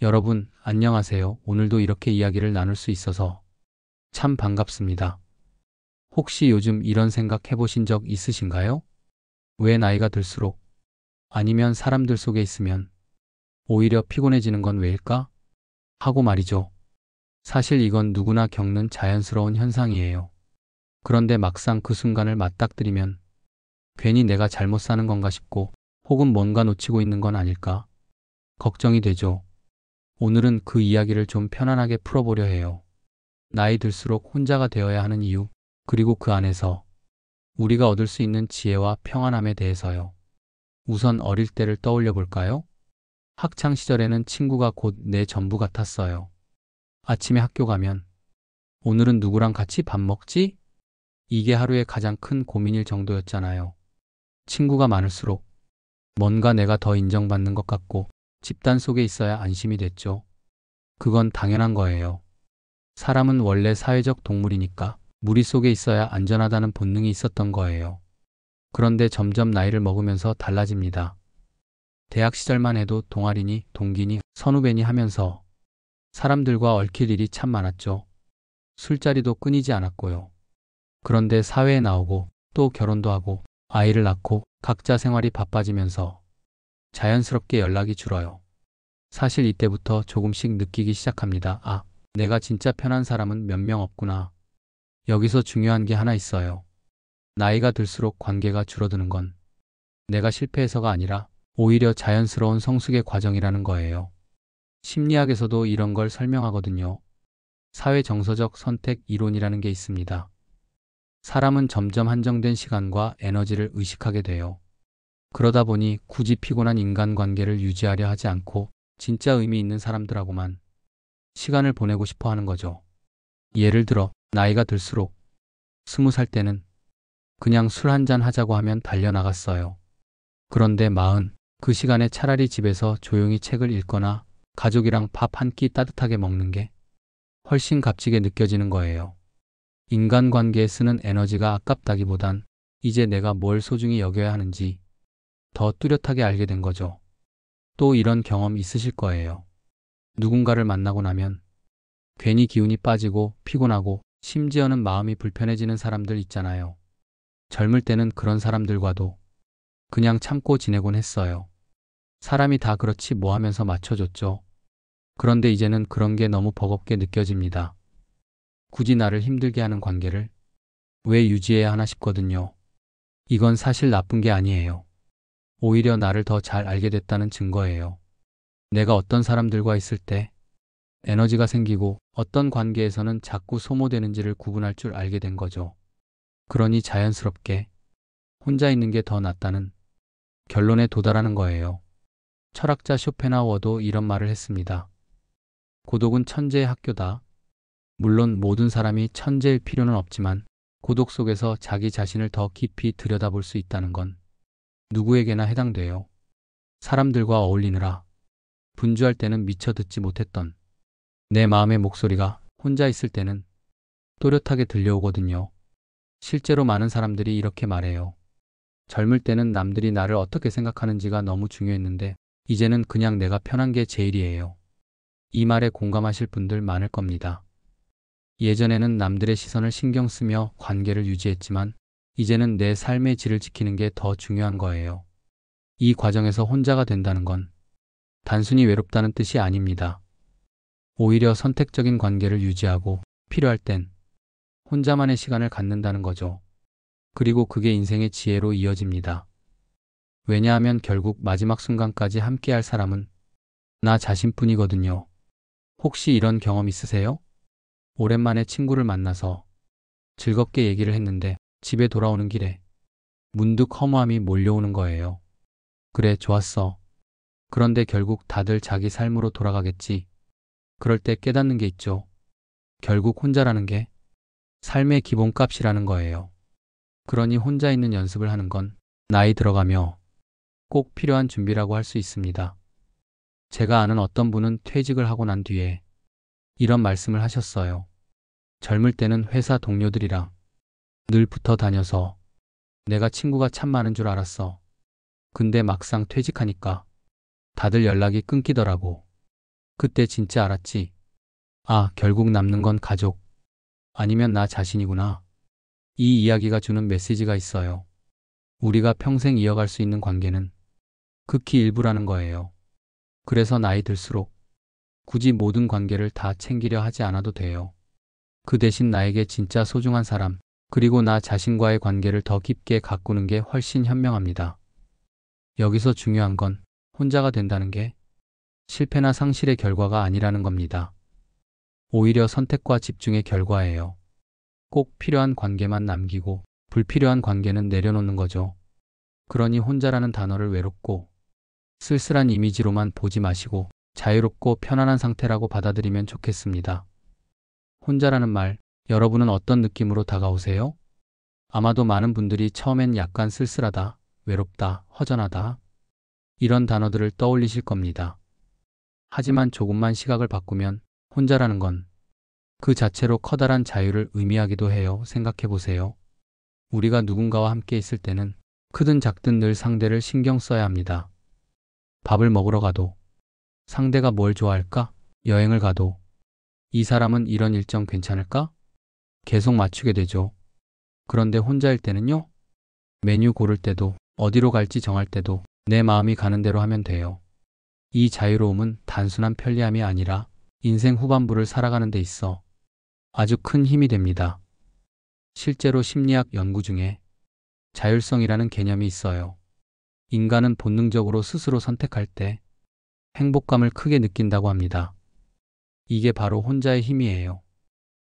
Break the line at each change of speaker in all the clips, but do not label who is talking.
여러분, 안녕하세요. 오늘도 이렇게 이야기를 나눌 수 있어서 참 반갑습니다. 혹시 요즘 이런 생각 해보신 적 있으신가요? 왜 나이가 들수록 아니면 사람들 속에 있으면 오히려 피곤해지는 건 왜일까? 하고 말이죠. 사실 이건 누구나 겪는 자연스러운 현상이에요. 그런데 막상 그 순간을 맞닥뜨리면 괜히 내가 잘못 사는 건가 싶고 혹은 뭔가 놓치고 있는 건 아닐까? 걱정이 되죠. 오늘은 그 이야기를 좀 편안하게 풀어보려 해요. 나이 들수록 혼자가 되어야 하는 이유, 그리고 그 안에서 우리가 얻을 수 있는 지혜와 평안함에 대해서요. 우선 어릴 때를 떠올려 볼까요? 학창 시절에는 친구가 곧 내 전부 같았어요. 아침에 학교 가면 오늘은 누구랑 같이 밥 먹지? 이게 하루의 가장 큰 고민일 정도였잖아요. 친구가 많을수록 뭔가 내가 더 인정받는 것 같고 집단 속에 있어야 안심이 됐죠. 그건 당연한 거예요. 사람은 원래 사회적 동물이니까 무리 속에 있어야 안전하다는 본능이 있었던 거예요. 그런데 점점 나이를 먹으면서 달라집니다. 대학 시절만 해도 동아리니, 동기니, 선후배니 하면서 사람들과 얽힐 일이 참 많았죠. 술자리도 끊이지 않았고요. 그런데 사회에 나오고 또 결혼도 하고 아이를 낳고 각자 생활이 바빠지면서 자연스럽게 연락이 줄어요. 사실 이때부터 조금씩 느끼기 시작합니다. 아, 내가 진짜 편한 사람은 몇 명 없구나. 여기서 중요한 게 하나 있어요. 나이가 들수록 관계가 줄어드는 건 내가 실패해서가 아니라 오히려 자연스러운 성숙의 과정이라는 거예요. 심리학에서도 이런 걸 설명하거든요. 사회 정서적 선택 이론이라는 게 있습니다. 사람은 점점 한정된 시간과 에너지를 의식하게 돼요. 그러다 보니 굳이 피곤한 인간관계를 유지하려 하지 않고 진짜 의미 있는 사람들하고만 시간을 보내고 싶어 하는 거죠. 예를 들어 나이가 들수록 20살 때는 그냥 술 한잔 하자고 하면 달려나갔어요. 그런데 그 시간에 차라리 집에서 조용히 책을 읽거나 가족이랑 밥 한 끼 따뜻하게 먹는 게 훨씬 값지게 느껴지는 거예요. 인간관계에 쓰는 에너지가 아깝다기보단 이제 내가 뭘 소중히 여겨야 하는지 더 뚜렷하게 알게 된 거죠. 또 이런 경험 있으실 거예요. 누군가를 만나고 나면 괜히 기운이 빠지고 피곤하고 심지어는 마음이 불편해지는 사람들 있잖아요. 젊을 때는 그런 사람들과도 그냥 참고 지내곤 했어요. 사람이 다 그렇지 뭐 하면서 맞춰줬죠. 그런데 이제는 그런 게 너무 버겁게 느껴집니다. 굳이 나를 힘들게 하는 관계를 왜 유지해야 하나 싶거든요. 이건 사실 나쁜 게 아니에요. 오히려 나를 더 잘 알게 됐다는 증거예요. 내가 어떤 사람들과 있을 때 에너지가 생기고 어떤 관계에서는 자꾸 소모되는지를 구분할 줄 알게 된 거죠. 그러니 자연스럽게 혼자 있는 게 더 낫다는 결론에 도달하는 거예요. 철학자 쇼펜하우어도 이런 말을 했습니다. 고독은 천재의 학교다. 물론 모든 사람이 천재일 필요는 없지만 고독 속에서 자기 자신을 더 깊이 들여다볼 수 있다는 건 누구에게나 해당돼요. 사람들과 어울리느라 분주할 때는 미처 듣지 못했던 내 마음의 목소리가 혼자 있을 때는 또렷하게 들려오거든요. 실제로 많은 사람들이 이렇게 말해요. 젊을 때는 남들이 나를 어떻게 생각하는지가 너무 중요했는데 이제는 그냥 내가 편한 게 제일이에요. 이 말에 공감하실 분들 많을 겁니다. 예전에는 남들의 시선을 신경 쓰며 관계를 유지했지만 이제는 내 삶의 질을 지키는 게 더 중요한 거예요. 이 과정에서 혼자가 된다는 건 단순히 외롭다는 뜻이 아닙니다. 오히려 선택적인 관계를 유지하고 필요할 땐 혼자만의 시간을 갖는다는 거죠. 그리고 그게 인생의 지혜로 이어집니다. 왜냐하면 결국 마지막 순간까지 함께할 사람은 나 자신뿐이거든요. 혹시 이런 경험 있으세요? 오랜만에 친구를 만나서 즐겁게 얘기를 했는데 집에 돌아오는 길에 문득 허무함이 몰려오는 거예요. 그래, 좋았어. 그런데 결국 다들 자기 삶으로 돌아가겠지. 그럴 때 깨닫는 게 있죠. 결국 혼자라는 게 삶의 기본값이라는 거예요. 그러니 혼자 있는 연습을 하는 건 나이 들어가며 꼭 필요한 준비라고 할 수 있습니다. 제가 아는 어떤 분은 퇴직을 하고 난 뒤에 이런 말씀을 하셨어요. 젊을 때는 회사 동료들이랑 늘 붙어 다녀서 내가 친구가 참 많은 줄 알았어. 근데 막상 퇴직하니까 다들 연락이 끊기더라고. 그때 진짜 알았지. 아, 결국 남는 건 가족, 아니면 나 자신이구나. 이 이야기가 주는 메시지가 있어요. 우리가 평생 이어갈 수 있는 관계는 극히 일부라는 거예요. 그래서 나이 들수록 굳이 모든 관계를 다 챙기려 하지 않아도 돼요. 그 대신 나에게 진짜 소중한 사람, 그리고 나 자신과의 관계를 더 깊게 가꾸는 게 훨씬 현명합니다. 여기서 중요한 건 혼자가 된다는 게 실패나 상실의 결과가 아니라는 겁니다. 오히려 선택과 집중의 결과예요. 꼭 필요한 관계만 남기고 불필요한 관계는 내려놓는 거죠. 그러니 혼자라는 단어를 외롭고 쓸쓸한 이미지로만 보지 마시고 자유롭고 편안한 상태라고 받아들이면 좋겠습니다. 혼자라는 말, 여러분은 어떤 느낌으로 다가오세요? 아마도 많은 분들이 처음엔 약간 쓸쓸하다, 외롭다, 허전하다 이런 단어들을 떠올리실 겁니다. 하지만 조금만 시각을 바꾸면 혼자라는 건 그 자체로 커다란 자유를 의미하기도 해요. 생각해 보세요. 우리가 누군가와 함께 있을 때는 크든 작든 늘 상대를 신경 써야 합니다. 밥을 먹으러 가도, 상대가 뭘 좋아할까? 여행을 가도, 이 사람은 이런 일정 괜찮을까? 계속 맞추게 되죠. 그런데 혼자일 때는요? 메뉴 고를 때도, 어디로 갈지 정할 때도 내 마음이 가는 대로 하면 돼요. 이 자유로움은 단순한 편리함이 아니라 인생 후반부를 살아가는 데 있어 아주 큰 힘이 됩니다. 실제로 심리학 연구 중에 자율성이라는 개념이 있어요. 인간은 본능적으로 스스로 선택할 때 행복감을 크게 느낀다고 합니다. 이게 바로 혼자의 힘이에요.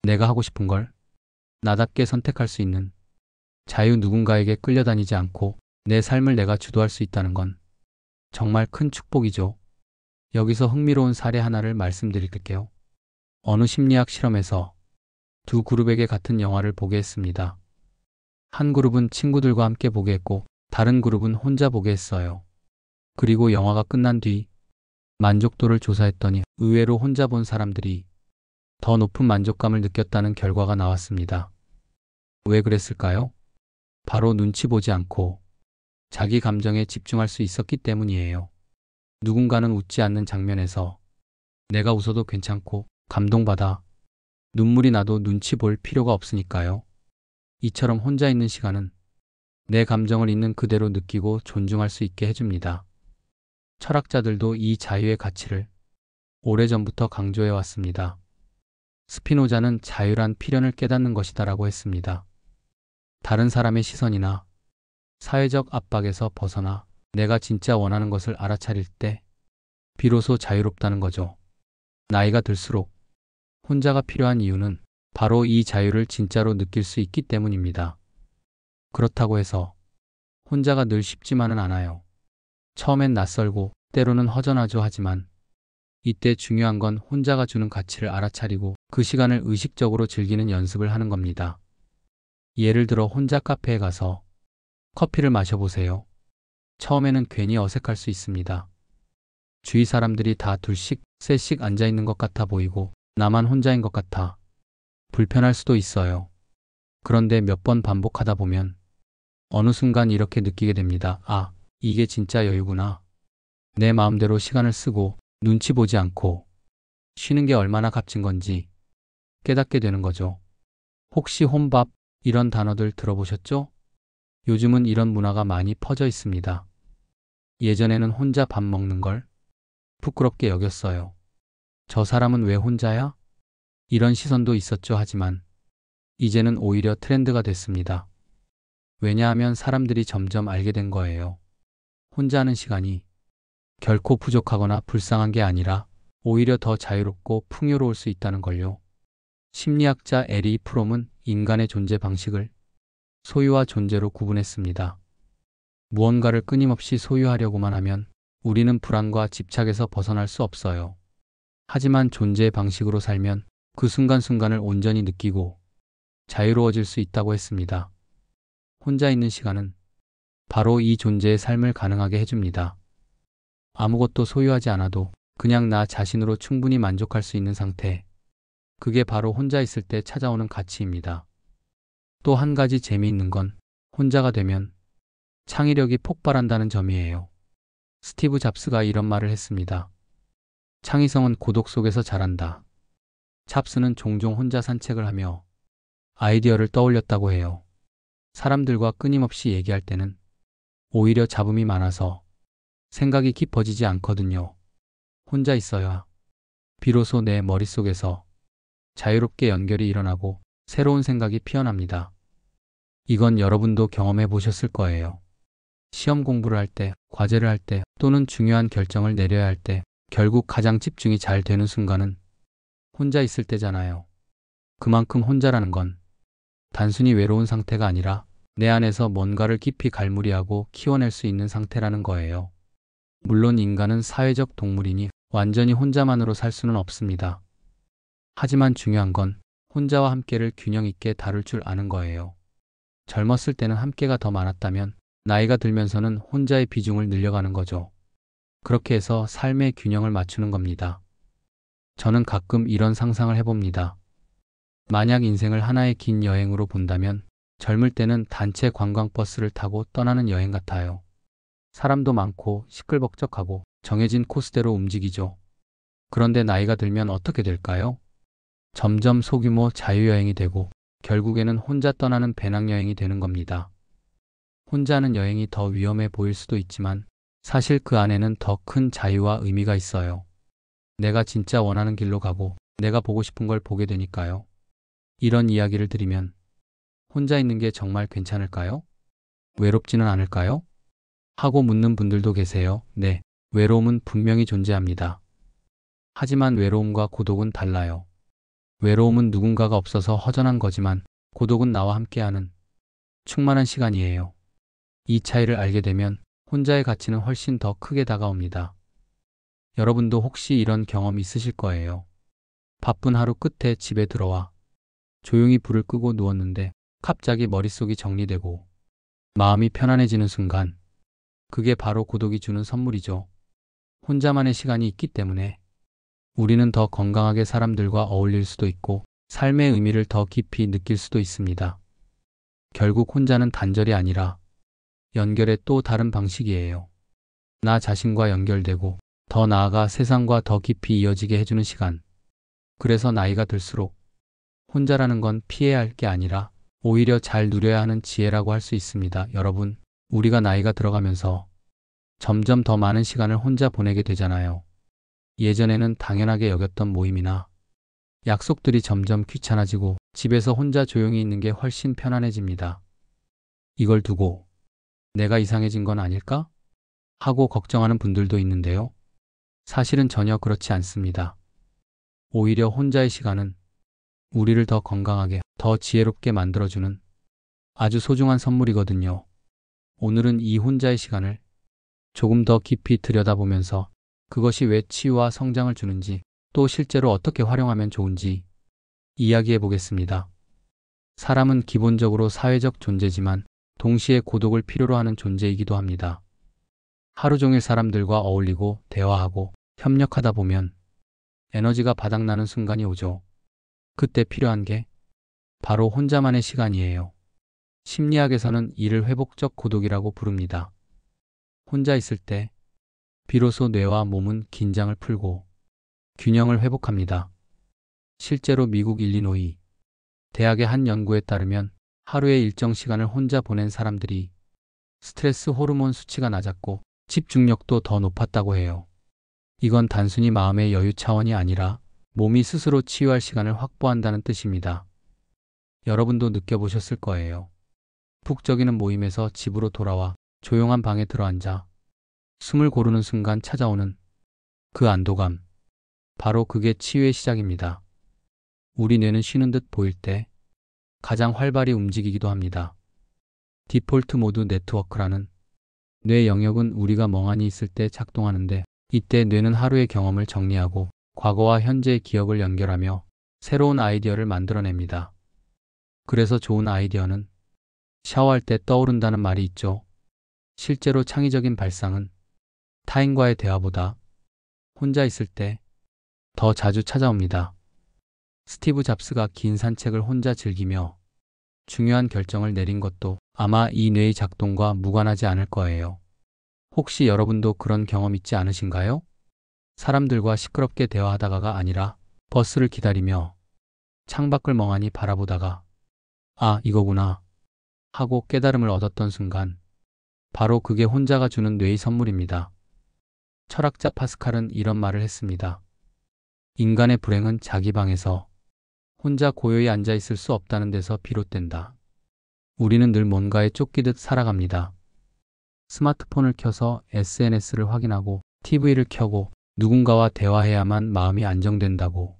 내가 하고 싶은 걸 나답게 선택할 수 있는 자유, 누군가에게 끌려다니지 않고 내 삶을 내가 주도할 수 있다는 건 정말 큰 축복이죠. 여기서 흥미로운 사례 하나를 말씀드릴게요. 어느 심리학 실험에서 두 그룹에게 같은 영화를 보게 했습니다. 한 그룹은 친구들과 함께 보게 했고 다른 그룹은 혼자 보게 했어요. 그리고 영화가 끝난 뒤 만족도를 조사했더니 의외로 혼자 본 사람들이 더 높은 만족감을 느꼈다는 결과가 나왔습니다. 왜 그랬을까요? 바로 눈치 보지 않고 자기 감정에 집중할 수 있었기 때문이에요. 누군가는 웃지 않는 장면에서 내가 웃어도 괜찮고 감동받아 눈물이 나도 눈치 볼 필요가 없으니까요. 이처럼 혼자 있는 시간은 내 감정을 있는 그대로 느끼고 존중할 수 있게 해줍니다. 철학자들도 이 자유의 가치를 오래전부터 강조해 왔습니다. 스피노자는 자유란 필연을 깨닫는 것이다라고 했습니다. 다른 사람의 시선이나 사회적 압박에서 벗어나 내가 진짜 원하는 것을 알아차릴 때 비로소 자유롭다는 거죠. 나이가 들수록 혼자가 필요한 이유는 바로 이 자유를 진짜로 느낄 수 있기 때문입니다. 그렇다고 해서 혼자가 늘 쉽지만은 않아요. 처음엔 낯설고 때로는 허전하죠. 하지만 이때 중요한 건 혼자가 주는 가치를 알아차리고 그 시간을 의식적으로 즐기는 연습을 하는 겁니다. 예를 들어 혼자 카페에 가서 커피를 마셔보세요. 처음에는 괜히 어색할 수 있습니다. 주위 사람들이 다 둘씩, 셋씩 앉아있는 것 같아 보이고 나만 혼자인 것 같아 불편할 수도 있어요. 그런데 몇 번 반복하다 보면 어느 순간 이렇게 느끼게 됩니다. 아, 이게 진짜 여유구나. 내 마음대로 시간을 쓰고 눈치 보지 않고 쉬는 게 얼마나 값진 건지 깨닫게 되는 거죠. 혹시 혼밥 이런 단어들 들어보셨죠? 요즘은 이런 문화가 많이 퍼져 있습니다. 예전에는 혼자 밥 먹는 걸 부끄럽게 여겼어요. 저 사람은 왜 혼자야? 이런 시선도 있었죠. 하지만 이제는 오히려 트렌드가 됐습니다. 왜냐하면 사람들이 점점 알게 된 거예요. 혼자 하는 시간이 결코 부족하거나 불쌍한 게 아니라 오히려 더 자유롭고 풍요로울 수 있다는 걸요. 심리학자 에리 프롬은 인간의 존재 방식을 소유와 존재로 구분했습니다. 무언가를 끊임없이 소유하려고만 하면 우리는 불안과 집착에서 벗어날 수 없어요. 하지만 존재의 방식으로 살면 그 순간순간을 온전히 느끼고 자유로워질 수 있다고 했습니다. 혼자 있는 시간은 바로 이 존재의 삶을 가능하게 해줍니다. 아무것도 소유하지 않아도 그냥 나 자신으로 충분히 만족할 수 있는 상태. 그게 바로 혼자 있을 때 찾아오는 가치입니다. 또 한 가지 재미있는 건 혼자가 되면 창의력이 폭발한다는 점이에요. 스티브 잡스가 이런 말을 했습니다. 창의성은 고독 속에서 자란다. 찹스는 종종 혼자 산책을 하며 아이디어를 떠올렸다고 해요. 사람들과 끊임없이 얘기할 때는 오히려 잡음이 많아서 생각이 깊어지지 않거든요. 혼자 있어야 비로소 내 머릿속에서 자유롭게 연결이 일어나고 새로운 생각이 피어납니다. 이건 여러분도 경험해 보셨을 거예요. 시험 공부를 할 때, 과제를 할 때, 또는 중요한 결정을 내려야 할 때, 결국 가장 집중이 잘 되는 순간은 혼자 있을 때잖아요. 그만큼 혼자라는 건 단순히 외로운 상태가 아니라 내 안에서 뭔가를 깊이 갈무리하고 키워낼 수 있는 상태라는 거예요. 물론 인간은 사회적 동물이니 완전히 혼자만으로 살 수는 없습니다. 하지만 중요한 건 혼자와 함께를 균형 있게 다룰 줄 아는 거예요. 젊었을 때는 함께가 더 많았다면 나이가 들면서는 혼자의 비중을 늘려가는 거죠. 그렇게 해서 삶의 균형을 맞추는 겁니다. 저는 가끔 이런 상상을 해봅니다. 만약 인생을 하나의 긴 여행으로 본다면 젊을 때는 단체 관광버스를 타고 떠나는 여행 같아요. 사람도 많고 시끌벅적하고 정해진 코스대로 움직이죠. 그런데 나이가 들면 어떻게 될까요? 점점 소규모 자유여행이 되고 결국에는 혼자 떠나는 배낭여행이 되는 겁니다. 혼자 하는 여행이 더 위험해 보일 수도 있지만 사실 그 안에는 더 큰 자유와 의미가 있어요. 내가 진짜 원하는 길로 가고 내가 보고 싶은 걸 보게 되니까요. 이런 이야기를 들으면 혼자 있는 게 정말 괜찮을까요? 외롭지는 않을까요? 하고 묻는 분들도 계세요. 네, 외로움은 분명히 존재합니다. 하지만 외로움과 고독은 달라요. 외로움은 누군가가 없어서 허전한 거지만 고독은 나와 함께하는 충만한 시간이에요. 이 차이를 알게 되면 혼자의 가치는 훨씬 더 크게 다가옵니다. 여러분도 혹시 이런 경험 있으실 거예요. 바쁜 하루 끝에 집에 들어와 조용히 불을 끄고 누웠는데 갑자기 머릿속이 정리되고 마음이 편안해지는 순간, 그게 바로 고독이 주는 선물이죠. 혼자만의 시간이 있기 때문에 우리는 더 건강하게 사람들과 어울릴 수도 있고 삶의 의미를 더 깊이 느낄 수도 있습니다. 결국 혼자는 단절이 아니라 연결의 또 다른 방식이에요. 나 자신과 연결되고 더 나아가 세상과 더 깊이 이어지게 해주는 시간. 그래서 나이가 들수록 혼자라는 건 피해야 할 게 아니라 오히려 잘 누려야 하는 지혜라고 할 수 있습니다. 여러분, 우리가 나이가 들어가면서 점점 더 많은 시간을 혼자 보내게 되잖아요. 예전에는 당연하게 여겼던 모임이나 약속들이 점점 귀찮아지고 집에서 혼자 조용히 있는 게 훨씬 편안해집니다. 이걸 두고 내가 이상해진 건 아닐까? 하고 걱정하는 분들도 있는데요. 사실은 전혀 그렇지 않습니다. 오히려 혼자의 시간은 우리를 더 건강하게, 더 지혜롭게 만들어주는 아주 소중한 선물이거든요. 오늘은 이 혼자의 시간을 조금 더 깊이 들여다보면서 그것이 왜 치유와 성장을 주는지, 또 실제로 어떻게 활용하면 좋은지 이야기해 보겠습니다. 사람은 기본적으로 사회적 존재지만 동시에 고독을 필요로 하는 존재이기도 합니다. 하루 종일 사람들과 어울리고 대화하고 협력하다 보면 에너지가 바닥나는 순간이 오죠. 그때 필요한 게 바로 혼자만의 시간이에요. 심리학에서는 이를 회복적 고독이라고 부릅니다. 혼자 있을 때 비로소 뇌와 몸은 긴장을 풀고 균형을 회복합니다. 실제로 미국 일리노이 대학의 한 연구에 따르면 하루의 일정 시간을 혼자 보낸 사람들이 스트레스 호르몬 수치가 낮았고 집중력도 더 높았다고 해요. 이건 단순히 마음의 여유 차원이 아니라 몸이 스스로 치유할 시간을 확보한다는 뜻입니다. 여러분도 느껴보셨을 거예요. 푹 썩이는 모임에서 집으로 돌아와 조용한 방에 들어앉아 숨을 고르는 순간 찾아오는 그 안도감. 바로 그게 치유의 시작입니다. 우리 뇌는 쉬는 듯 보일 때 가장 활발히 움직이기도 합니다. 디폴트 모드 네트워크라는 뇌 영역은 우리가 멍하니 있을 때 작동하는데, 이때 뇌는 하루의 경험을 정리하고 과거와 현재의 기억을 연결하며 새로운 아이디어를 만들어냅니다. 그래서 좋은 아이디어는 샤워할 때 떠오른다는 말이 있죠. 실제로 창의적인 발상은 타인과의 대화보다 혼자 있을 때 더 자주 찾아옵니다. 스티브 잡스가 긴 산책을 혼자 즐기며 중요한 결정을 내린 것도 아마 이 뇌의 작동과 무관하지 않을 거예요. 혹시 여러분도 그런 경험 있지 않으신가요? 사람들과 시끄럽게 대화하다가가 아니라 버스를 기다리며 창밖을 멍하니 바라보다가 아, 이거구나 하고 깨달음을 얻었던 순간 바로 그게 혼자가 주는 뇌의 선물입니다. 철학자 파스칼은 이런 말을 했습니다. 인간의 불행은 자기 방에서 혼자 고요히 앉아 있을 수 없다는 데서 비롯된다. 우리는 늘 뭔가에 쫓기듯 살아갑니다. 스마트폰을 켜서 SNS를 확인하고 TV를 켜고 누군가와 대화해야만 마음이 안정된다고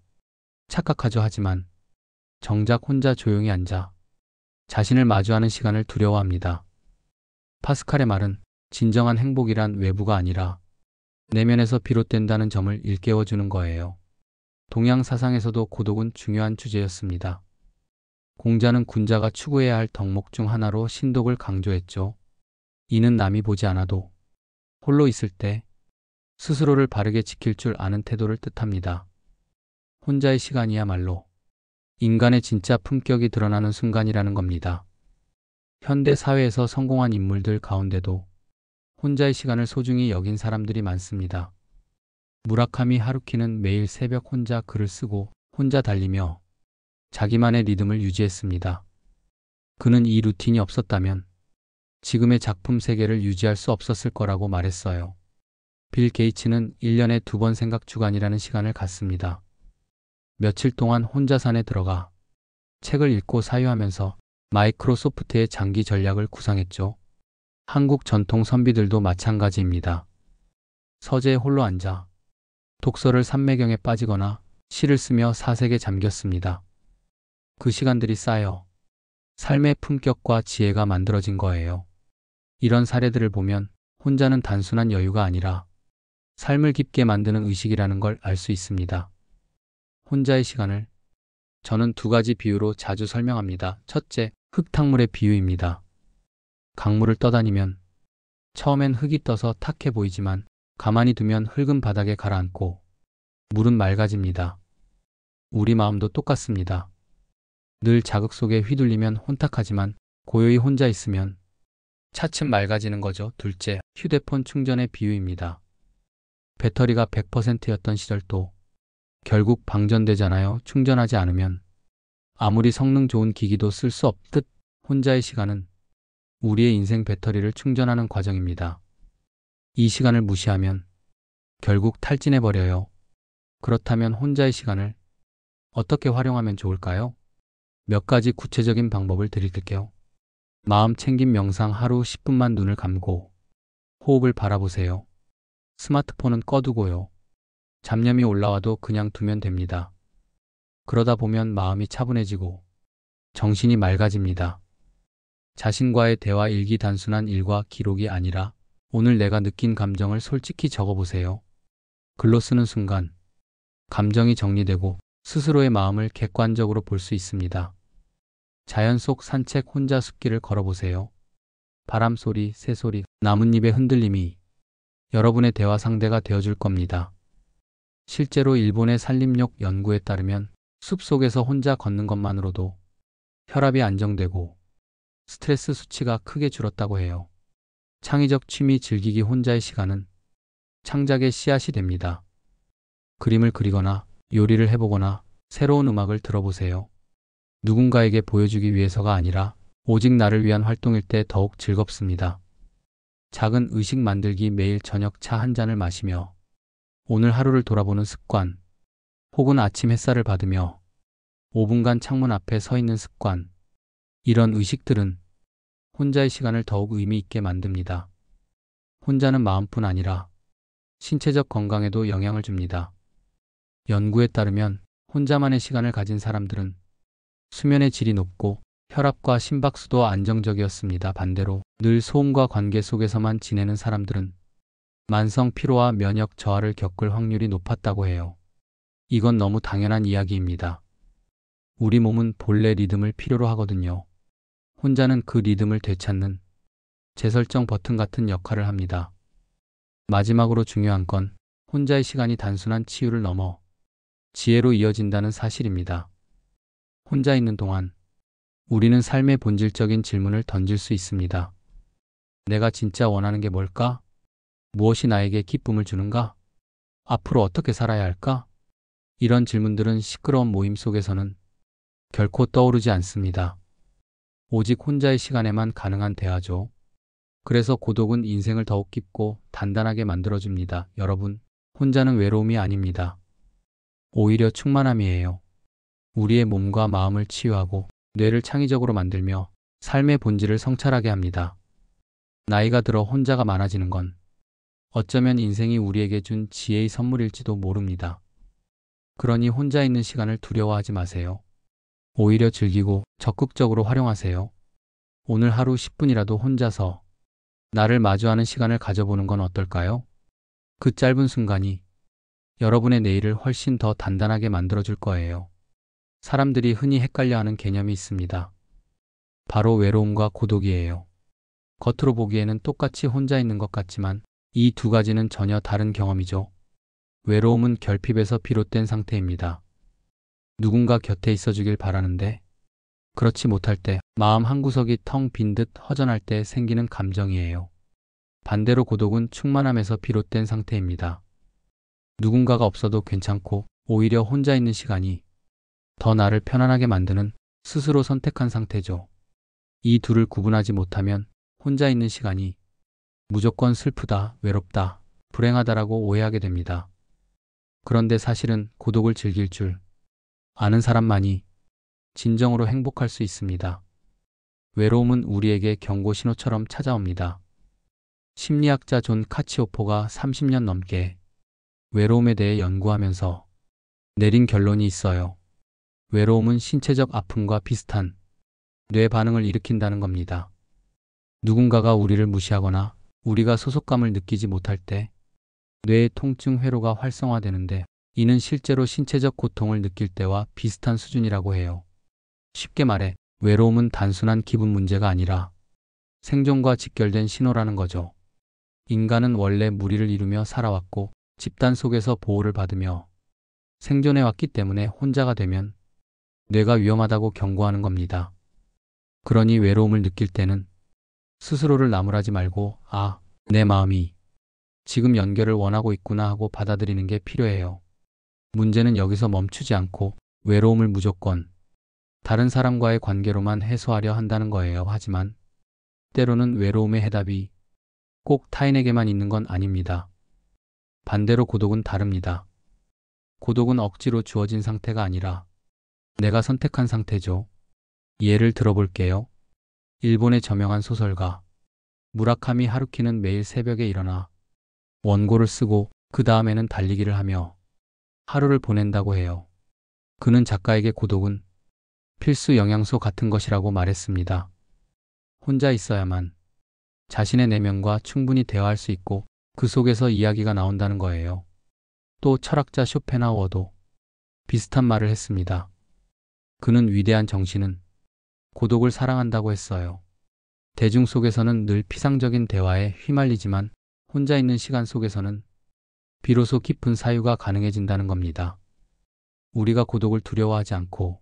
착각하죠. 하지만 정작 혼자 조용히 앉아 자신을 마주하는 시간을 두려워합니다. 파스칼의 말은 진정한 행복이란 외부가 아니라 내면에서 비롯된다는 점을 일깨워주는 거예요. 동양 사상에서도 고독은 중요한 주제였습니다. 공자는 군자가 추구해야 할 덕목 중 하나로 신독을 강조했죠. 이는 남이 보지 않아도 홀로 있을 때 스스로를 바르게 지킬 줄 아는 태도를 뜻합니다. 혼자의 시간이야말로 인간의 진짜 품격이 드러나는 순간이라는 겁니다. 현대 사회에서 성공한 인물들 가운데도 혼자의 시간을 소중히 여긴 사람들이 많습니다. 무라카미 하루키는 매일 새벽 혼자 글을 쓰고 혼자 달리며 자기만의 리듬을 유지했습니다. 그는 이 루틴이 없었다면 지금의 작품 세계를 유지할 수 없었을 거라고 말했어요. 빌 게이츠는 1년에 2번 생각 주간이라는 시간을 갖습니다. 며칠 동안 혼자 산에 들어가 책을 읽고 사유하면서 마이크로소프트의 장기 전략을 구상했죠. 한국 전통 선비들도 마찬가지입니다. 서재에 홀로 앉아 독서를 삼매경에 빠지거나 시를 쓰며 사색에 잠겼습니다. 그 시간들이 쌓여 삶의 품격과 지혜가 만들어진 거예요. 이런 사례들을 보면 혼자는 단순한 여유가 아니라 삶을 깊게 만드는 의식이라는 걸 알 수 있습니다. 혼자의 시간을 저는 2가지 비유로 자주 설명합니다. 첫째, 흙탕물의 비유입니다. 강물을 떠다니면 처음엔 흙이 떠서 탁해 보이지만 가만히 두면 흙은 바닥에 가라앉고 물은 맑아집니다. 우리 마음도 똑같습니다. 늘 자극 속에 휘둘리면 혼탁하지만 고요히 혼자 있으면 차츰 맑아지는 거죠. 둘째, 휴대폰 충전의 비유입니다. 배터리가 100%였던 시절도 결국 방전되잖아요. 충전하지 않으면 아무리 성능 좋은 기기도 쓸 수 없듯 혼자의 시간은 우리의 인생 배터리를 충전하는 과정입니다. 이 시간을 무시하면 결국 탈진해버려요. 그렇다면 혼자의 시간을 어떻게 활용하면 좋을까요? 몇 가지 구체적인 방법을 드릴게요. 마음 챙김 명상 하루 10분만 눈을 감고 호흡을 바라보세요. 스마트폰은 꺼두고요. 잡념이 올라와도 그냥 두면 됩니다. 그러다 보면 마음이 차분해지고 정신이 맑아집니다. 자신과의 대화 일기 단순한 일과 기록이 아니라 오늘 내가 느낀 감정을 솔직히 적어보세요. 글로 쓰는 순간 감정이 정리되고 스스로의 마음을 객관적으로 볼 수 있습니다. 자연 속 산책 혼자 숲길을 걸어보세요. 바람 소리, 새소리, 나뭇잎의 흔들림이 여러분의 대화 상대가 되어줄 겁니다. 실제로 일본의 산림욕 연구에 따르면 숲속에서 혼자 걷는 것만으로도 혈압이 안정되고 스트레스 수치가 크게 줄었다고 해요. 창의적 취미 즐기기 혼자의 시간은 창작의 씨앗이 됩니다. 그림을 그리거나 요리를 해보거나 새로운 음악을 들어보세요. 누군가에게 보여주기 위해서가 아니라 오직 나를 위한 활동일 때 더욱 즐겁습니다. 작은 의식 만들기 매일 저녁 차 한 잔을 마시며 오늘 하루를 돌아보는 습관, 혹은 아침 햇살을 받으며 5분간 창문 앞에 서 있는 습관, 이런 의식들은 혼자의 시간을 더욱 의미 있게 만듭니다. 혼자는 마음뿐 아니라 신체적 건강에도 영향을 줍니다. 연구에 따르면 혼자만의 시간을 가진 사람들은 수면의 질이 높고 혈압과 심박수도 안정적이었습니다. 반대로 늘 소음과 관계 속에서만 지내는 사람들은 만성 피로와 면역 저하를 겪을 확률이 높았다고 해요. 이건 너무 당연한 이야기입니다. 우리 몸은 본래 리듬을 필요로 하거든요. 혼자는 그 리듬을 되찾는 재설정 버튼 같은 역할을 합니다. 마지막으로 중요한 건 혼자의 시간이 단순한 치유를 넘어 지혜로 이어진다는 사실입니다. 혼자 있는 동안 우리는 삶의 본질적인 질문을 던질 수 있습니다. 내가 진짜 원하는 게 뭘까? 무엇이 나에게 기쁨을 주는가? 앞으로 어떻게 살아야 할까? 이런 질문들은 시끄러운 모임 속에서는 결코 떠오르지 않습니다. 오직 혼자의 시간에만 가능한 대화죠. 그래서 고독은 인생을 더욱 깊고 단단하게 만들어줍니다. 여러분, 혼자는 외로움이 아닙니다. 오히려 충만함이에요. 우리의 몸과 마음을 치유하고 뇌를 창의적으로 만들며 삶의 본질을 성찰하게 합니다. 나이가 들어 혼자가 많아지는 건 어쩌면 인생이 우리에게 준 지혜의 선물일지도 모릅니다. 그러니 혼자 있는 시간을 두려워하지 마세요. 오히려 즐기고 적극적으로 활용하세요. 오늘 하루 10분이라도 혼자서 나를 마주하는 시간을 가져보는 건 어떨까요? 그 짧은 순간이 여러분의 내일을 훨씬 더 단단하게 만들어줄 거예요. 사람들이 흔히 헷갈려하는 개념이 있습니다. 바로 외로움과 고독이에요. 겉으로 보기에는 똑같이 혼자 있는 것 같지만 이 두 가지는 전혀 다른 경험이죠. 외로움은 결핍에서 비롯된 상태입니다. 누군가 곁에 있어 주길 바라는데 그렇지 못할 때, 마음 한구석이 텅 빈 듯 허전할 때 생기는 감정이에요. 반대로 고독은 충만함에서 비롯된 상태입니다. 누군가가 없어도 괜찮고 오히려 혼자 있는 시간이 더 나를 편안하게 만드는 스스로 선택한 상태죠. 이 둘을 구분하지 못하면 혼자 있는 시간이 무조건 슬프다, 외롭다, 불행하다라고 오해하게 됩니다. 그런데 사실은 고독을 즐길 줄 아는 사람만이 진정으로 행복할 수 있습니다. 외로움은 우리에게 경고 신호처럼 찾아옵니다. 심리학자 존 카치오포가 30년 넘게 외로움에 대해 연구하면서 내린 결론이 있어요. 외로움은 신체적 아픔과 비슷한 뇌 반응을 일으킨다는 겁니다. 누군가가 우리를 무시하거나 우리가 소속감을 느끼지 못할 때 뇌의 통증 회로가 활성화되는데 이는 실제로 신체적 고통을 느낄 때와 비슷한 수준이라고 해요. 쉽게 말해 외로움은 단순한 기분 문제가 아니라 생존과 직결된 신호라는 거죠. 인간은 원래 무리를 이루며 살아왔고 집단 속에서 보호를 받으며 생존해왔기 때문에 혼자가 되면 뇌가 위험하다고 경고하는 겁니다. 그러니 외로움을 느낄 때는 스스로를 나무라지 말고 내 마음이 지금 연결을 원하고 있구나 하고 받아들이는 게 필요해요. 문제는 여기서 멈추지 않고 외로움을 무조건 다른 사람과의 관계로만 해소하려 한다는 거예요. 하지만 때로는 외로움의 해답이 꼭 타인에게만 있는 건 아닙니다. 반대로 고독은 다릅니다. 고독은 억지로 주어진 상태가 아니라 내가 선택한 상태죠. 예를 들어볼게요. 일본의 저명한 소설가 무라카미 하루키는 매일 새벽에 일어나 원고를 쓰고 그 다음에는 달리기를 하며 하루를 보낸다고 해요. 그는 작가에게 고독은 필수 영양소 같은 것이라고 말했습니다. 혼자 있어야만 자신의 내면과 충분히 대화할 수 있고 그 속에서 이야기가 나온다는 거예요. 또 철학자 쇼펜하우어도 비슷한 말을 했습니다. 그는 위대한 정신은 고독을 사랑한다고 했어요. 대중 속에서는 늘 피상적인 대화에 휘말리지만 혼자 있는 시간 속에서는 비로소 깊은 사유가 가능해진다는 겁니다. 우리가 고독을 두려워하지 않고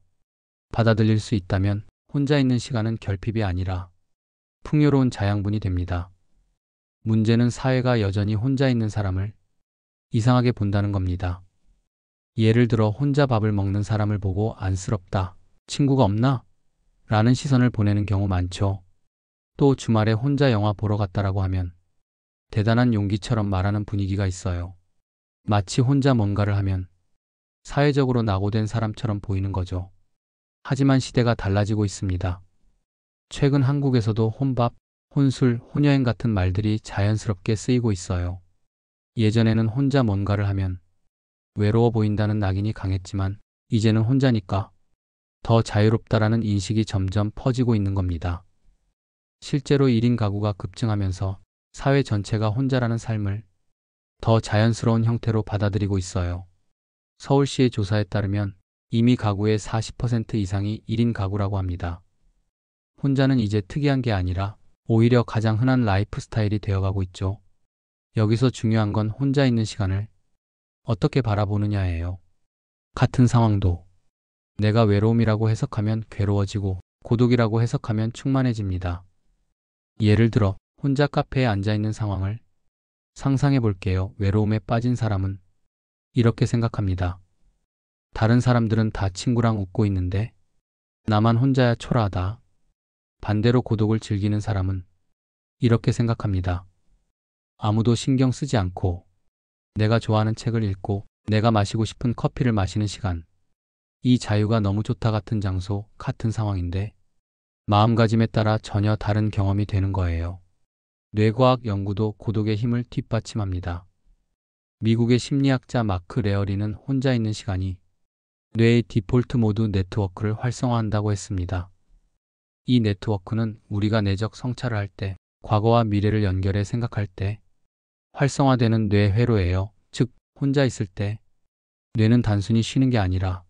받아들일 수 있다면 혼자 있는 시간은 결핍이 아니라 풍요로운 자양분이 됩니다. 문제는 사회가 여전히 혼자 있는 사람을 이상하게 본다는 겁니다. 예를 들어 혼자 밥을 먹는 사람을 보고 안쓰럽다, 친구가 없나? 라는 시선을 보내는 경우 많죠. 또 주말에 혼자 영화 보러 갔다라고 하면 대단한 용기처럼 말하는 분위기가 있어요. 마치 혼자 뭔가를 하면 사회적으로 낙오된 사람처럼 보이는 거죠. 하지만 시대가 달라지고 있습니다. 최근 한국에서도 혼밥, 혼술, 혼여행 같은 말들이 자연스럽게 쓰이고 있어요. 예전에는 혼자 뭔가를 하면 외로워 보인다는 낙인이 강했지만 이제는 혼자니까 더 자유롭다라는 인식이 점점 퍼지고 있는 겁니다. 실제로 1인 가구가 급증하면서 사회 전체가 혼자라는 삶을 더 자연스러운 형태로 받아들이고 있어요. 서울시의 조사에 따르면 이미 가구의 40% 이상이 1인 가구라고 합니다. 혼자는 이제 특이한 게 아니라 오히려 가장 흔한 라이프 스타일이 되어가고 있죠. 여기서 중요한 건 혼자 있는 시간을 어떻게 바라보느냐예요. 같은 상황도 내가 외로움이라고 해석하면 괴로워지고 고독이라고 해석하면 충만해집니다. 예를 들어 혼자 카페에 앉아있는 상황을 상상해 볼게요. 외로움에 빠진 사람은 이렇게 생각합니다. 다른 사람들은 다 친구랑 웃고 있는데 나만 혼자야 초라하다. 반대로 고독을 즐기는 사람은 이렇게 생각합니다. 아무도 신경 쓰지 않고 내가 좋아하는 책을 읽고 내가 마시고 싶은 커피를 마시는 시간. 이 자유가 너무 좋다 같은 장소, 같은 상황인데 마음가짐에 따라 전혀 다른 경험이 되는 거예요. 뇌과학 연구도 고독의 힘을 뒷받침합니다. 미국의 심리학자 마크 레어리는 혼자 있는 시간이 뇌의 디폴트 모드 네트워크를 활성화한다고 했습니다. 이 네트워크는 우리가 내적 성찰을 할 때, 과거와 미래를 연결해 생각할 때 활성화되는 뇌 회로예요. 즉, 혼자 있을 때 뇌는 단순히 쉬는 게 아니라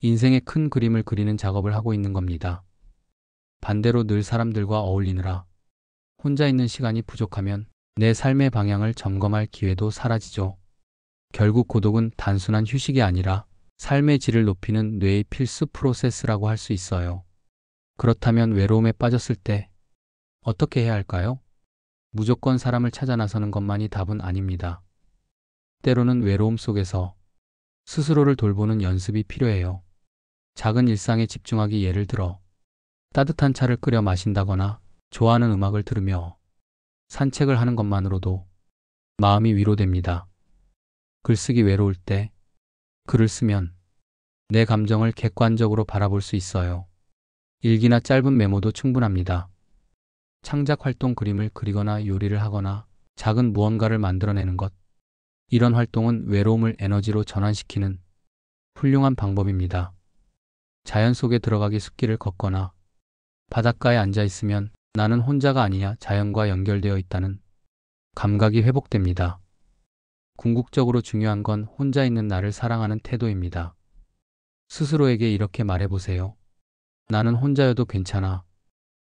인생의 큰 그림을 그리는 작업을 하고 있는 겁니다. 반대로 늘 사람들과 어울리느라 혼자 있는 시간이 부족하면 내 삶의 방향을 점검할 기회도 사라지죠. 결국 고독은 단순한 휴식이 아니라 삶의 질을 높이는 뇌의 필수 프로세스라고 할 수 있어요. 그렇다면 외로움에 빠졌을 때 어떻게 해야 할까요? 무조건 사람을 찾아 나서는 것만이 답은 아닙니다. 때로는 외로움 속에서 스스로를 돌보는 연습이 필요해요. 작은 일상에 집중하기, 예를 들어 따뜻한 차를 끓여 마신다거나 좋아하는 음악을 들으며 산책을 하는 것만으로도 마음이 위로됩니다. 글쓰기 외로울 때 글을 쓰면 내 감정을 객관적으로 바라볼 수 있어요. 일기나 짧은 메모도 충분합니다. 창작 활동, 그림을 그리거나 요리를 하거나 작은 무언가를 만들어내는 것. 이런 활동은 외로움을 에너지로 전환시키는 훌륭한 방법입니다. 자연 속에 들어가기, 숲길을 걷거나 바닷가에 앉아 있으면 나는 혼자가 아니야, 자연과 연결되어 있다는 감각이 회복됩니다. 궁극적으로 중요한 건 혼자 있는 나를 사랑하는 태도입니다. 스스로에게 이렇게 말해보세요. 나는 혼자여도 괜찮아.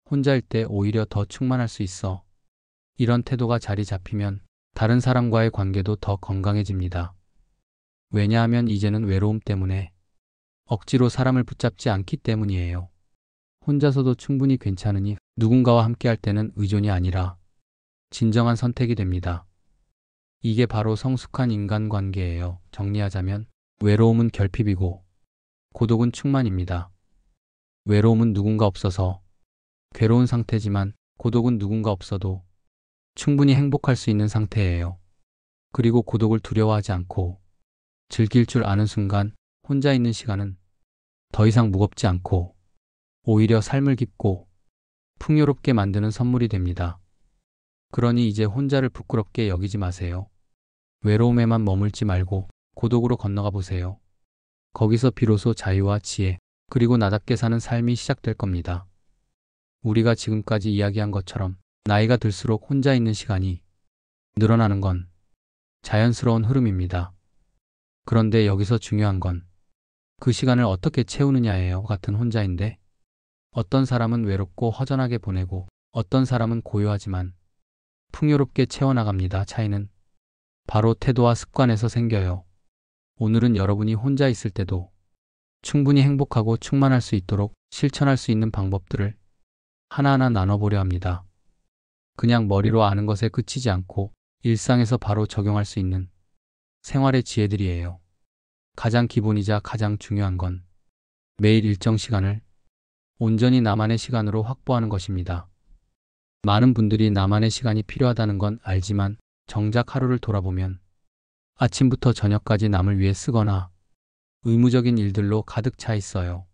혼자일 때 오히려 더 충만할 수 있어. 이런 태도가 자리 잡히면 다른 사람과의 관계도 더 건강해집니다. 왜냐하면 이제는 외로움 때문에 억지로 사람을 붙잡지 않기 때문이에요. 혼자서도 충분히 괜찮으니 누군가와 함께할 때는 의존이 아니라 진정한 선택이 됩니다. 이게 바로 성숙한 인간관계예요. 정리하자면 외로움은 결핍이고 고독은 충만입니다. 외로움은 누군가 없어서 괴로운 상태지만 고독은 누군가 없어도 충분히 행복할 수 있는 상태예요. 그리고 고독을 두려워하지 않고 즐길 줄 아는 순간 혼자 있는 시간은 더 이상 무겁지 않고 오히려 삶을 깊고 풍요롭게 만드는 선물이 됩니다. 그러니 이제 혼자를 부끄럽게 여기지 마세요. 외로움에만 머물지 말고 고독으로 건너가 보세요. 거기서 비로소 자유와 지혜, 그리고 나답게 사는 삶이 시작될 겁니다. 우리가 지금까지 이야기한 것처럼 나이가 들수록 혼자 있는 시간이 늘어나는 건 자연스러운 흐름입니다. 그런데 여기서 중요한 건 그 시간을 어떻게 채우느냐예요. 같은 혼자인데 어떤 사람은 외롭고 허전하게 보내고 어떤 사람은 고요하지만 풍요롭게 채워나갑니다. 차이는 바로 태도와 습관에서 생겨요. 오늘은 여러분이 혼자 있을 때도 충분히 행복하고 충만할 수 있도록 실천할 수 있는 방법들을 하나하나 나눠보려 합니다. 그냥 머리로 아는 것에 그치지 않고 일상에서 바로 적용할 수 있는 생활의 지혜들이에요. 가장 기본이자 가장 중요한 건 매일 일정 시간을 온전히 나만의 시간으로 확보하는 것입니다. 많은 분들이 나만의 시간이 필요하다는 건 알지만 정작 하루를 돌아보면 아침부터 저녁까지 남을 위해 쓰거나 의무적인 일들로 가득 차 있어요.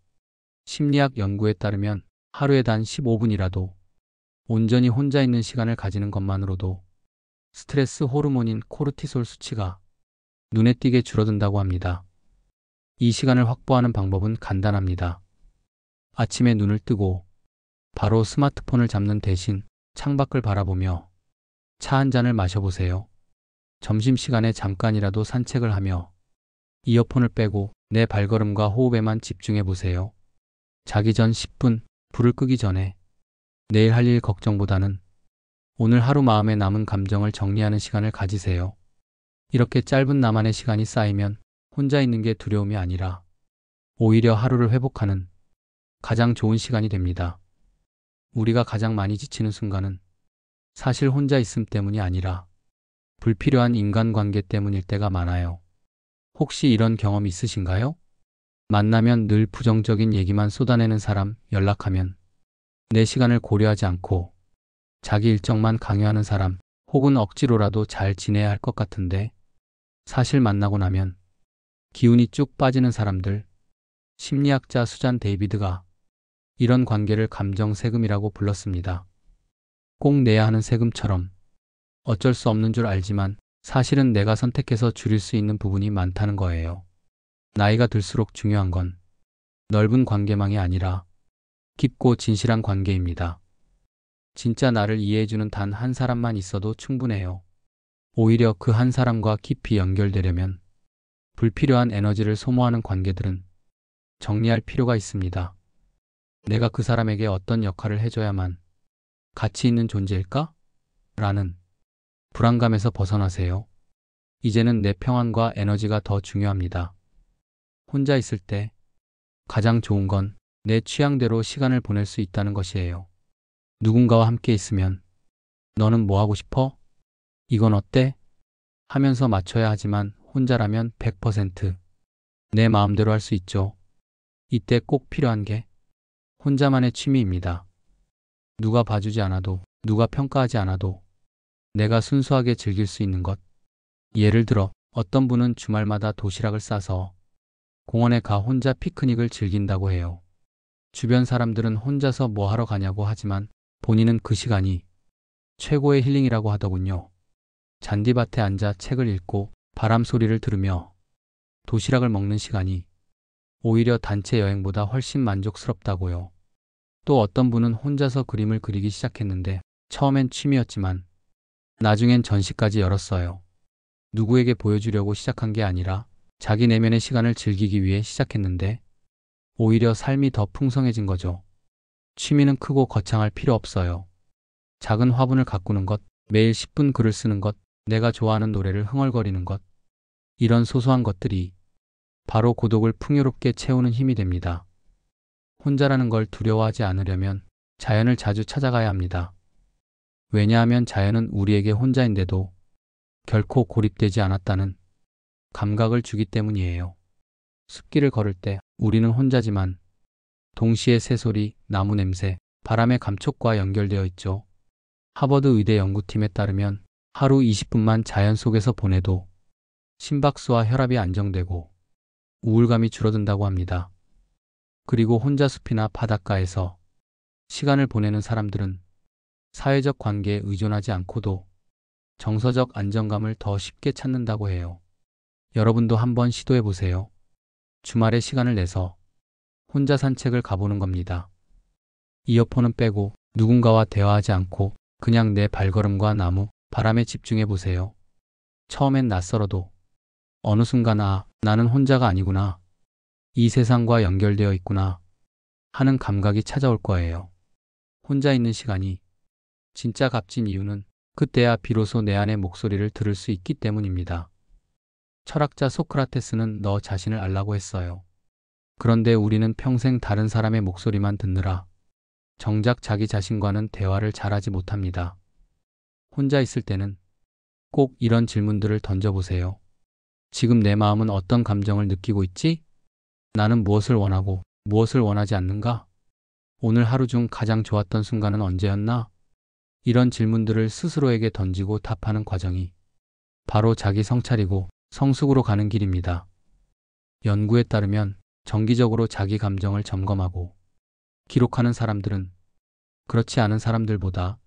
심리학 연구에 따르면 하루에 단 15분이라도 온전히 혼자 있는 시간을 가지는 것만으로도 스트레스 호르몬인 코르티솔 수치가 눈에 띄게 줄어든다고 합니다. 이 시간을 확보하는 방법은 간단합니다. 아침에 눈을 뜨고 바로 스마트폰을 잡는 대신 창밖을 바라보며 차 한 잔을 마셔보세요. 점심시간에 잠깐이라도 산책을 하며 이어폰을 빼고 내 발걸음과 호흡에만 집중해 보세요. 자기 전 10분, 불을 끄기 전에 내일 할 일 걱정보다는 오늘 하루 마음에 남은 감정을 정리하는 시간을 가지세요. 이렇게 짧은 나만의 시간이 쌓이면 혼자 있는 게 두려움이 아니라 오히려 하루를 회복하는 가장 좋은 시간이 됩니다. 우리가 가장 많이 지치는 순간은 사실 혼자 있음 때문이 아니라 불필요한 인간관계 때문일 때가 많아요. 혹시 이런 경험 있으신가요? 만나면 늘 부정적인 얘기만 쏟아내는 사람, 연락하면 내 시간을 고려하지 않고 자기 일정만 강요하는 사람, 혹은 억지로라도 잘 지내야 할 것 같은데 사실 만나고 나면 기운이 쭉 빠지는 사람들. 심리학자 수잔 데이비드가 이런 관계를 감정 세금이라고 불렀습니다. 꼭 내야 하는 세금처럼 어쩔 수 없는 줄 알지만 사실은 내가 선택해서 줄일 수 있는 부분이 많다는 거예요. 나이가 들수록 중요한 건 넓은 관계망이 아니라 깊고 진실한 관계입니다. 진짜 나를 이해해주는 단 한 사람만 있어도 충분해요. 오히려 그 한 사람과 깊이 연결되려면 불필요한 에너지를 소모하는 관계들은 정리할 필요가 있습니다. 내가 그 사람에게 어떤 역할을 해줘야만 가치 있는 존재일까? 라는 불안감에서 벗어나세요. 이제는 내 평안과 에너지가 더 중요합니다. 혼자 있을 때 가장 좋은 건 내 취향대로 시간을 보낼 수 있다는 것이에요. 누군가와 함께 있으면 너는 뭐 하고 싶어? 이건 어때? 하면서 맞춰야 하지만 혼자라면 100% 내 마음대로 할 수 있죠. 이때 꼭 필요한 게 혼자만의 취미입니다. 누가 봐주지 않아도, 누가 평가하지 않아도 내가 순수하게 즐길 수 있는 것. 예를 들어 어떤 분은 주말마다 도시락을 싸서 공원에 가 혼자 피크닉을 즐긴다고 해요. 주변 사람들은 혼자서 뭐 하러 가냐고 하지만 본인은 그 시간이 최고의 힐링이라고 하더군요. 잔디밭에 앉아 책을 읽고 바람 소리를 들으며 도시락을 먹는 시간이 오히려 단체 여행보다 훨씬 만족스럽다고요. 또 어떤 분은 혼자서 그림을 그리기 시작했는데 처음엔 취미였지만 나중엔 전시까지 열었어요. 누구에게 보여주려고 시작한 게 아니라 자기 내면의 시간을 즐기기 위해 시작했는데 오히려 삶이 더 풍성해진 거죠. 취미는 크고 거창할 필요 없어요. 작은 화분을 가꾸는 것, 매일 10분 글을 쓰는 것, 내가 좋아하는 노래를 흥얼거리는 것. 이런 소소한 것들이 바로 고독을 풍요롭게 채우는 힘이 됩니다. 혼자라는 걸 두려워하지 않으려면 자연을 자주 찾아가야 합니다. 왜냐하면 자연은 우리에게 혼자인데도 결코 고립되지 않았다는 감각을 주기 때문이에요. 숲길을 걸을 때 우리는 혼자지만 동시에 새소리, 나무 냄새, 바람의 감촉과 연결되어 있죠. 하버드 의대 연구팀에 따르면 하루 20분만 자연 속에서 보내도 심박수와 혈압이 안정되고 우울감이 줄어든다고 합니다. 그리고 혼자 숲이나 바닷가에서 시간을 보내는 사람들은 사회적 관계에 의존하지 않고도 정서적 안정감을 더 쉽게 찾는다고 해요. 여러분도 한번 시도해 보세요. 주말에 시간을 내서 혼자 산책을 가보는 겁니다. 이어폰은 빼고 누군가와 대화하지 않고 그냥 내 발걸음과 나무, 바람에 집중해 보세요. 처음엔 낯설어도 어느 순간 나는 혼자가 아니구나. 이 세상과 연결되어 있구나 하는 감각이 찾아올 거예요. 혼자 있는 시간이 진짜 값진 이유는 그때야 비로소 내 안의 목소리를 들을 수 있기 때문입니다. 철학자 소크라테스는 너 자신을 알라고 했어요. 그런데 우리는 평생 다른 사람의 목소리만 듣느라 정작 자기 자신과는 대화를 잘하지 못합니다. 혼자 있을 때는 꼭 이런 질문들을 던져보세요. 지금 내 마음은 어떤 감정을 느끼고 있지? 나는 무엇을 원하고 무엇을 원하지 않는가? 오늘 하루 중 가장 좋았던 순간은 언제였나? 이런 질문들을 스스로에게 던지고 답하는 과정이 바로 자기 성찰이고 성숙으로 가는 길입니다. 연구에 따르면 정기적으로 자기 감정을 점검하고 기록하는 사람들은 그렇지 않은 사람들보다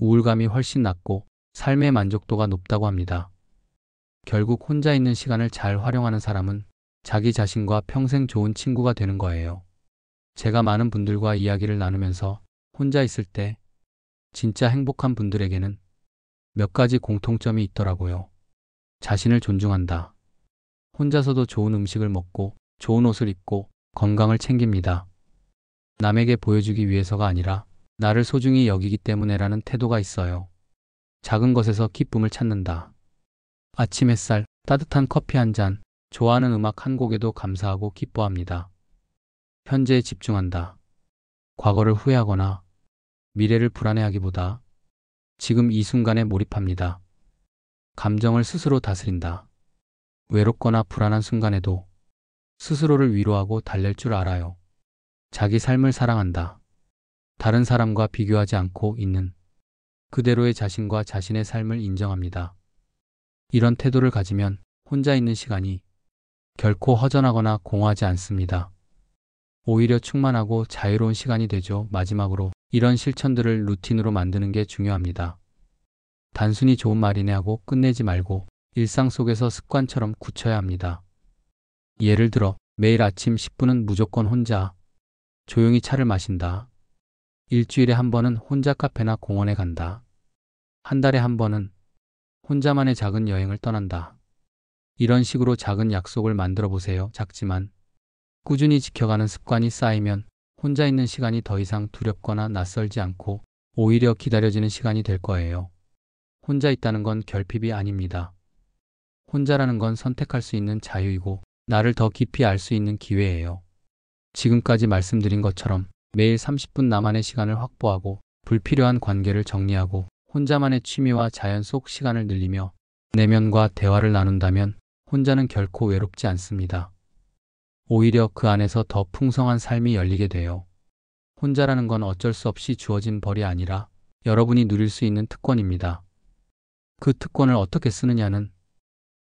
우울감이 훨씬 낮고 삶의 만족도가 높다고 합니다. 결국 혼자 있는 시간을 잘 활용하는 사람은 자기 자신과 평생 좋은 친구가 되는 거예요. 제가 많은 분들과 이야기를 나누면서 혼자 있을 때 진짜 행복한 분들에게는 몇 가지 공통점이 있더라고요. 자신을 존중한다. 혼자서도 좋은 음식을 먹고 좋은 옷을 입고 건강을 챙깁니다. 남에게 보여주기 위해서가 아니라 나를 소중히 여기기 때문에라는 태도가 있어요. 작은 것에서 기쁨을 찾는다. 아침 햇살, 따뜻한 커피 한 잔, 좋아하는 음악 한 곡에도 감사하고 기뻐합니다. 현재에 집중한다. 과거를 후회하거나 미래를 불안해하기보다 지금 이 순간에 몰입합니다. 감정을 스스로 다스린다. 외롭거나 불안한 순간에도 스스로를 위로하고 달랠 줄 알아요. 자기 삶을 사랑한다. 다른 사람과 비교하지 않고 있는 그대로의 자신과 자신의 삶을 인정합니다. 이런 태도를 가지면 혼자 있는 시간이 결코 허전하거나 공허하지 않습니다. 오히려 충만하고 자유로운 시간이 되죠. 마지막으로 이런 실천들을 루틴으로 만드는 게 중요합니다. 단순히 좋은 말이네 하고 끝내지 말고 일상 속에서 습관처럼 굳혀야 합니다. 예를 들어 매일 아침 10분은 무조건 혼자 조용히 차를 마신다. 일주일에 한 번은 혼자 카페나 공원에 간다. 한 달에 한 번은 혼자만의 작은 여행을 떠난다. 이런 식으로 작은 약속을 만들어 보세요. 작지만 꾸준히 지켜가는 습관이 쌓이면 혼자 있는 시간이 더 이상 두렵거나 낯설지 않고 오히려 기다려지는 시간이 될 거예요. 혼자 있다는 건 결핍이 아닙니다. 혼자라는 건 선택할 수 있는 자유이고 나를 더 깊이 알 수 있는 기회예요. 지금까지 말씀드린 것처럼 매일 30분 나만의 시간을 확보하고 불필요한 관계를 정리하고 혼자만의 취미와 자연 속 시간을 늘리며 내면과 대화를 나눈다면 혼자는 결코 외롭지 않습니다. 오히려 그 안에서 더 풍성한 삶이 열리게 돼요. 혼자라는 건 어쩔 수 없이 주어진 벌이 아니라 여러분이 누릴 수 있는 특권입니다. 그 특권을 어떻게 쓰느냐는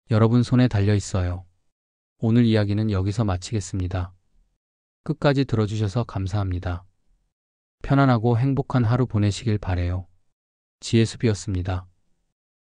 여러분 손에 달려 있어요. 오늘 이야기는 여기서 마치겠습니다. 끝까지 들어주셔서 감사합니다. 편안하고 행복한 하루 보내시길 바래요. 지혜숲이었습니다.